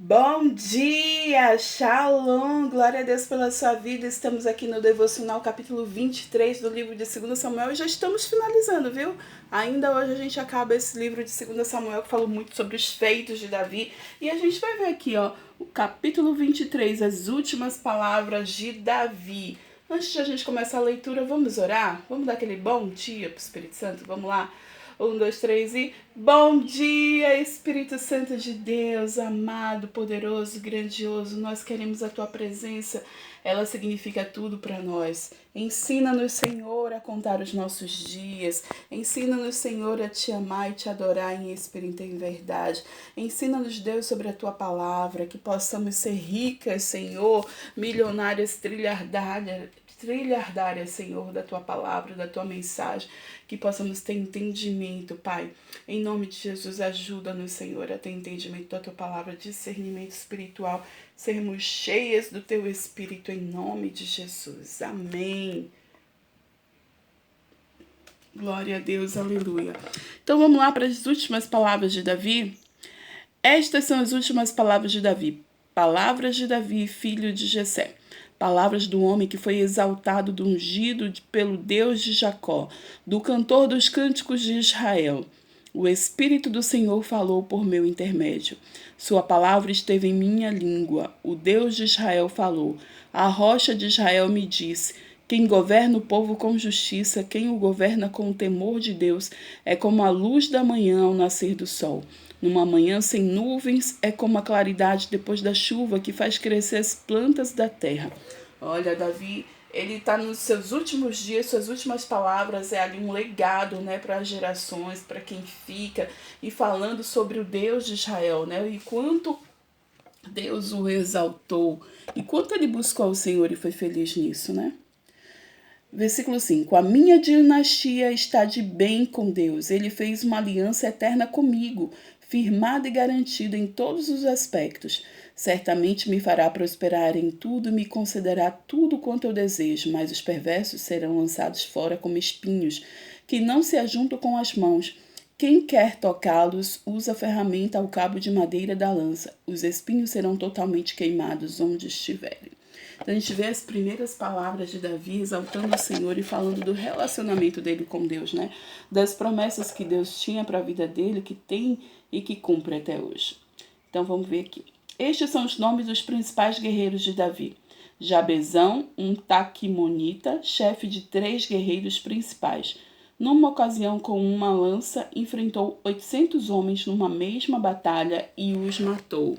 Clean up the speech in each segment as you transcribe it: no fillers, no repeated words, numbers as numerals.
Bom dia, Shalom, glória a Deus pela sua vida. Estamos aqui no Devocional capítulo 23 do livro de 2 Samuel e já estamos finalizando, viu? Ainda hoje a gente acaba esse livro de 2 Samuel que fala muito sobre os feitos de Davi. E a gente vai ver aqui, ó, o capítulo 23, as últimas palavras de Davi. Antes de a gente começar a leitura, vamos orar? Vamos dar aquele bom dia pro Espírito Santo? Vamos lá? 1, 2, 3 e... Bom dia, Espírito Santo de Deus, amado, poderoso, grandioso. Nós queremos a Tua presença. Ela significa tudo para nós. Ensina-nos, Senhor, a contar os nossos dias. Ensina-nos, Senhor, a Te amar e Te adorar em espírito e em verdade. Ensina-nos, Deus, sobre a Tua palavra, que possamos ser ricas, Senhor, milionárias, trilhardárias, Senhor, da Tua palavra, da Tua mensagem, que possamos ter entendimento, Pai. Em nome de Jesus, ajuda-nos, Senhor, a ter entendimento da Tua palavra, discernimento espiritual, sermos cheias do Teu Espírito, em nome de Jesus. Amém. Glória a Deus, aleluia. Então vamos lá para as últimas palavras de Davi. Estas são as últimas palavras de Davi. Palavras de Davi, filho de Jessé. Palavras do homem que foi exaltado, do ungido pelo Deus de Jacó, do cantor dos cânticos de Israel. O Espírito do Senhor falou por meu intermédio. Sua palavra esteve em minha língua. O Deus de Israel falou. A rocha de Israel me disse: quem governa o povo com justiça, quem o governa com o temor de Deus, é como a luz da manhã ao nascer do sol. Numa manhã sem nuvens, é como a claridade depois da chuva que faz crescer as plantas da terra. Olha, Davi, ele está nos seus últimos dias, suas últimas palavras, é ali um legado, né, para as gerações, para quem fica, e falando sobre o Deus de Israel, né, e quanto Deus o exaltou, e quanto ele buscou ao Senhor e foi feliz nisso, né? Versículo 5. A minha dinastia está de bem com Deus. Ele fez uma aliança eterna comigo, firmada e garantida em todos os aspectos. Certamente me fará prosperar em tudo e me concederá tudo quanto eu desejo, mas os perversos serão lançados fora como espinhos, que não se ajuntam com as mãos. Quem quer tocá-los, usa a ferramenta ao cabo de madeira da lança. Os espinhos serão totalmente queimados onde estiverem. Então a gente vê as primeiras palavras de Davi exaltando o Senhor e falando do relacionamento dele com Deus, né? Das promessas que Deus tinha para a vida dele, que tem e que cumpre até hoje. Então vamos ver aqui. Estes são os nomes dos principais guerreiros de Davi. Jabezão, um taquimonita, chefe de 3 guerreiros principais. Numa ocasião, com uma lança, enfrentou 800 homens numa mesma batalha e os matou.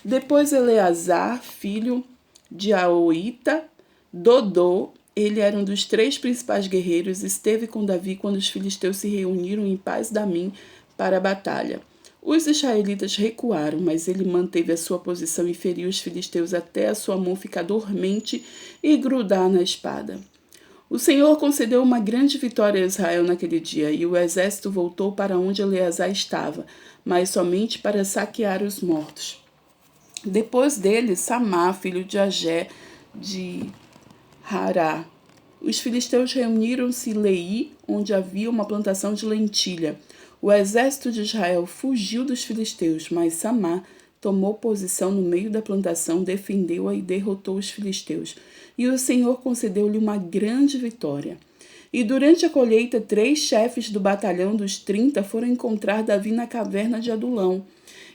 Depois Eleazar, filho de Aoita, Dodô, ele era um dos 3 principais guerreiros, esteve com Davi quando os filisteus se reuniram em Paz-Damim para a batalha. Os israelitas recuaram, mas ele manteve a sua posição e feriu os filisteus até a sua mão ficar dormente e grudar na espada. O Senhor concedeu uma grande vitória a Israel naquele dia, e o exército voltou para onde Eleazar estava, mas somente para saquear os mortos. Depois dele, Samá, filho de Agé, de Hará. Os filisteus reuniram-se em Leí, onde havia uma plantação de lentilha. O exército de Israel fugiu dos filisteus, mas Samá tomou posição no meio da plantação, defendeu-a e derrotou os filisteus. E o Senhor concedeu-lhe uma grande vitória. E durante a colheita, 3 chefes do batalhão dos 30 foram encontrar Davi na caverna de Adulão.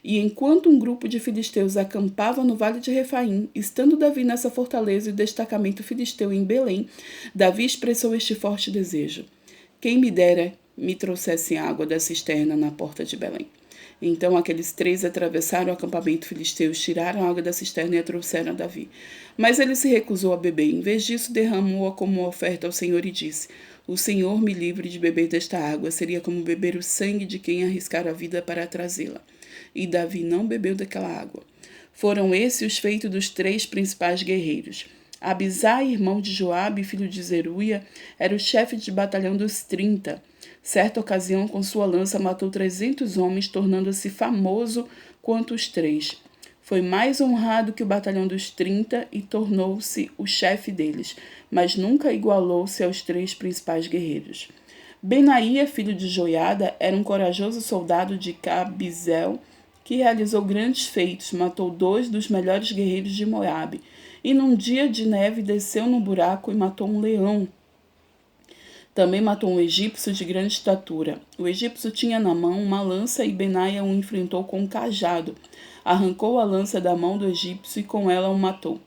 E enquanto um grupo de filisteus acampava no vale de Refaim, estando Davi nessa fortaleza e o destacamento filisteu em Belém, Davi expressou este forte desejo: quem me dera me trouxesse água da cisterna na porta de Belém. Então aqueles 3 atravessaram o acampamento filisteu, tiraram a água da cisterna e a trouxeram a Davi. Mas ele se recusou a beber. Em vez disso, derramou-a como oferta ao Senhor e disse: o Senhor me livre de beber desta água. Seria como beber o sangue de quem arriscara a vida para trazê-la. E Davi não bebeu daquela água. Foram esses os feitos dos 3 principais guerreiros. Abisai, irmão de Joabe, filho de Zeruia, era o chefe de batalhão dos 30. Certa ocasião, com sua lança, matou 300 homens, tornando-se famoso quanto os 3. Foi mais honrado que o batalhão dos 30 e tornou-se o chefe deles, mas nunca igualou-se aos 3 principais guerreiros. Benaía, filho de Joiada, era um corajoso soldado de Cabizel, que realizou grandes feitos, matou 2 dos melhores guerreiros de Moabe, e num dia de neve desceu no buraco e matou um leão. Também matou um egípcio de grande estatura. O egípcio tinha na mão uma lança e Benaia o enfrentou com um cajado. Arrancou a lança da mão do egípcio e com ela o matou.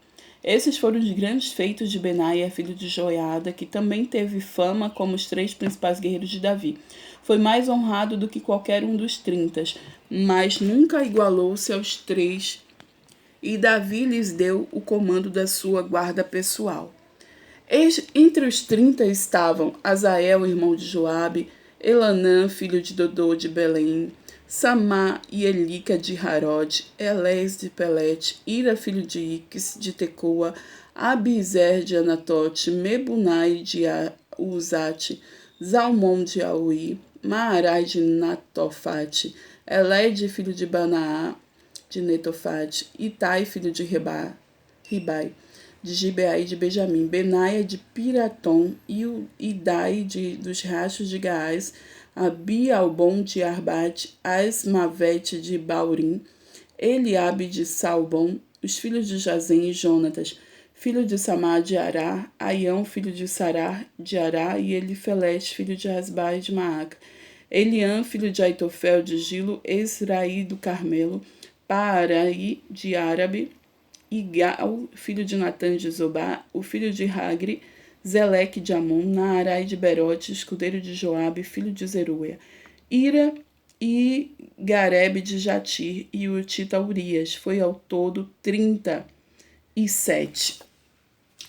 Esses foram os grandes feitos de Benaia, filho de Joiada, que também teve fama como os 3 principais guerreiros de Davi. Foi mais honrado do que qualquer um dos 30, mas nunca igualou-se aos 3, e Davi lhes deu o comando da sua guarda pessoal. Entre os 30 estavam Azael, irmão de Joabe, Elanã, filho de Dodô de Belém, Samá e Elica de Harod, Elés de Pelete, Ira, filho de Iques de Tecoa, Abizer de Anatote, Mebunai de Uzate, Zalmon de Aui, Maarai de Natofate, Elede, filho de Banaá de Netofate, Itai, filho de Ribai, de Gibeai de Benjamim, Benaia de Piratom, Idai dos rachos de Gaás, Abialbon de Arbate, Asmavete de Baurim, Eliabe de Salbom, os filhos de Jazem e Jonatas, filho de Samá de Ará, Aião, filho de Sarar de Ará, e Elifelete, filho de Asbai de Maaca, Eliã, filho de Aitofel de Gilo, Esraí do Carmelo, Paaraí de Árabe, Igal, filho de Natã de Zobá, o filho de Hagri, Zeleque de Amon, Naarai de Berote, escudeiro de Joabe, filho de Zeruia, Ira e Garebe de Jatir, e o Tita Urias. Foi ao todo 37.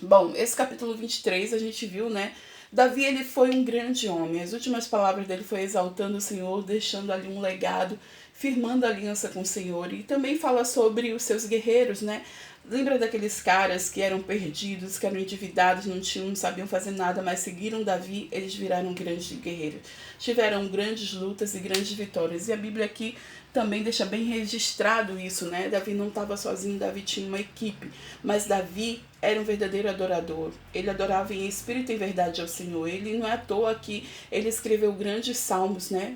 Bom, esse capítulo 23 a gente viu, né? Davi, ele foi um grande homem. As últimas palavras dele foi exaltando o Senhor, deixando ali um legado, firmando a aliança com o Senhor. E também fala sobre os seus guerreiros, né? Lembra daqueles caras que eram perdidos, que eram endividados, não sabiam fazer nada, mas seguiram Davi, eles viraram grandes guerreiros. Tiveram grandes lutas e grandes vitórias. E a Bíblia aqui também deixa bem registrado isso, né? Davi não estava sozinho, Davi tinha uma equipe. Mas Davi era um verdadeiro adorador. Ele adorava em espírito e em verdade ao Senhor. Ele não é à toa que ele escreveu grandes salmos, né?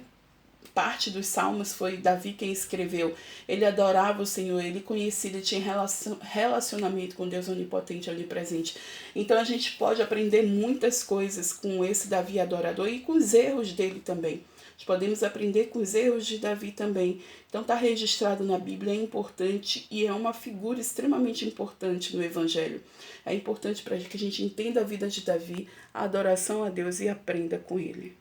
Parte dos salmos foi Davi quem escreveu. Ele adorava o Senhor, ele conhecia, ele tinha relacionamento com Deus onipotente e onipresente. Então a gente pode aprender muitas coisas com esse Davi adorador e com os erros dele também. Nós podemos aprender com os erros de Davi também. Então está registrado na Bíblia, é importante e é uma figura extremamente importante no Evangelho. É importante para que a gente entenda a vida de Davi, a adoração a Deus e aprenda com ele.